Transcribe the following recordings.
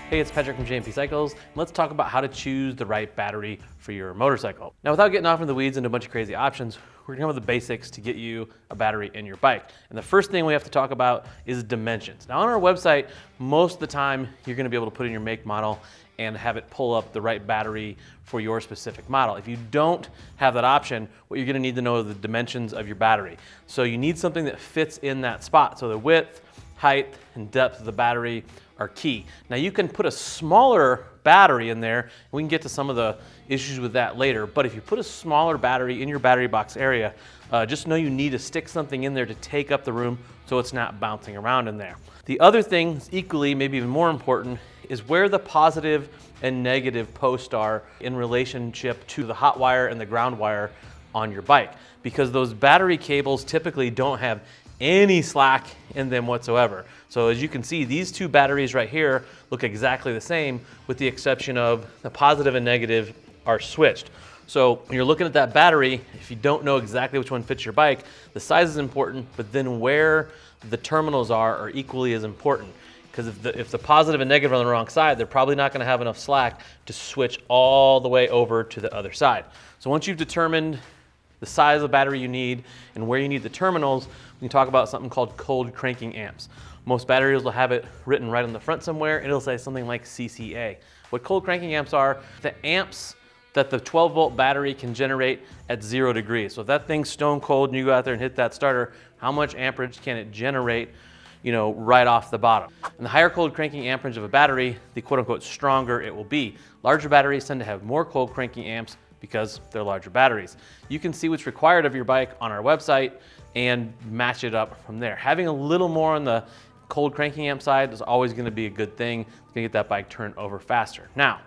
Hey, it's Patrick from JMP Cycles, and let's talk about how to choose the right battery for your motorcycle. Now, without getting off into the weeds into a bunch of crazy options, we're gonna come with the basics to get you a battery in your bike. And the first thing we have to talk about is dimensions. Now, on our website, most of the time, you're gonna be able to put in your make, model, and have it pull up the right battery for your specific model. If you don't have that option, what you're gonna need to know are the dimensions of your battery. So you need something that fits in that spot. So the width, height, and depth of the battery are key. Now you can put a smaller battery in there, and we can get to some of the issues with that later, but if you put a smaller battery in your battery box area, just know you need to stick something in there to take up the room so it's not bouncing around in there. The other thing, equally, maybe even more important, is where the positive and negative posts are in relationship to the hot wire and the ground wire on your bike, because those battery cables typically don't have any slack in them whatsoever. So as you can see, these two batteries right here look exactly the same, with the exception of the positive and negative are switched. So when you're looking at that battery, if you don't know exactly which one fits your bike, the size is important, but then where the terminals are equally as important. Because if the positive and negative are on the wrong side, they're probably not going to have enough slack to switch all the way over to the other side. So once you've determined the size of battery you need and where you need the terminals, we can talk about something called cold cranking amps. Most batteries will have it written right on the front somewhere, and it'll say something like CCA. What cold cranking amps are, the amps that the 12-volt battery can generate at 0 degrees. So if that thing's stone cold and you go out there and hit that starter, how much amperage can it generate, right off the bottom? And the higher cold cranking amperage of a battery, the quote-unquote stronger it will be. Larger batteries tend to have more cold cranking amps because they're larger batteries. You can see what's required of your bike on our website and match it up from there. Having a little more on the cold cranking amp side is always going to be a good thing. It's going to get that bike turned over faster. Now,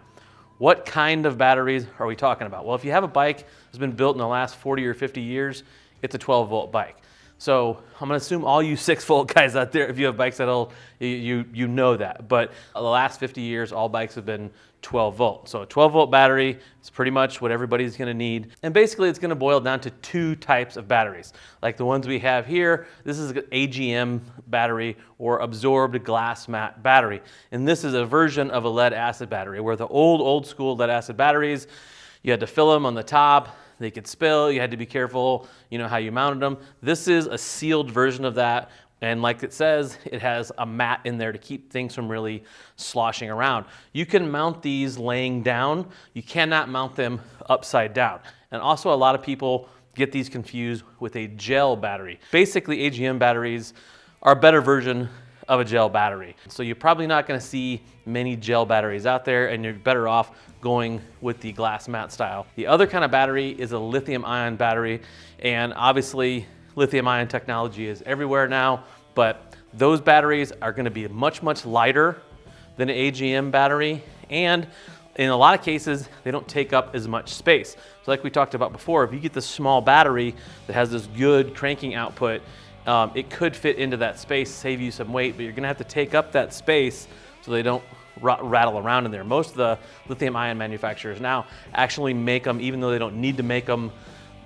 what kind of batteries are we talking about? Well, if you have a bike that's been built in the last 40 or 50 years, it's a 12-volt bike. So I'm going to assume all you 6-volt guys out there, if you have bikes that old, you know that. But the last 50 years, all bikes have been 12-volt. So a 12-volt battery is pretty much what everybody's going to need. And basically, it's going to boil down to two types of batteries. Like the ones we have here, this is an AGM battery, or absorbed glass mat battery. And this is a version of a lead acid battery, where the old school lead acid batteries, you had to fill them on the top. They could spill, you had to be careful, how you mounted them. This is a sealed version of that, and like it says, it has a mat in there to keep things from really sloshing around. You can mount these laying down, you cannot mount them upside down. And also a lot of people get these confused with a gel battery. Basically, AGM batteries are a better version of a gel battery. So you're probably not gonna see many gel batteries out there, and you're better off going with the glass mat style. The other kind of battery is a lithium ion battery, and obviously lithium ion technology is everywhere now, but those batteries are gonna be much lighter than an AGM battery, and in a lot of cases, they don't take up as much space. So like we talked about before, if you get the small battery that has this good cranking output, it could fit into that space, save you some weight, but you're gonna have to take up that space so they don't rattle around in there. Most of the lithium ion manufacturers now actually make them, even though they don't need to make them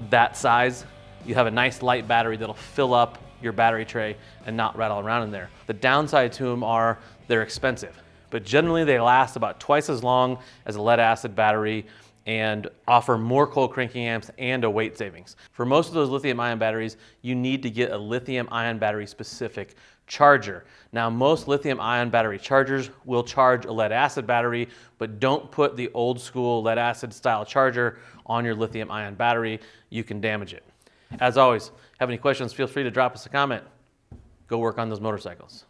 that size. You have a nice light battery that'll fill up your battery tray and not rattle around in there. The downside to them are they're expensive, but generally they last about twice as long as a lead acid battery and offer more cold cranking amps and a weight savings. For most of those lithium ion batteries, you need to get a lithium ion battery specific charger. Now, most lithium ion battery chargers will charge a lead acid battery, but don't put the old school lead acid style charger on your lithium ion battery. You can damage it. As always, have any questions, feel free to drop us a comment. Go work on those motorcycles.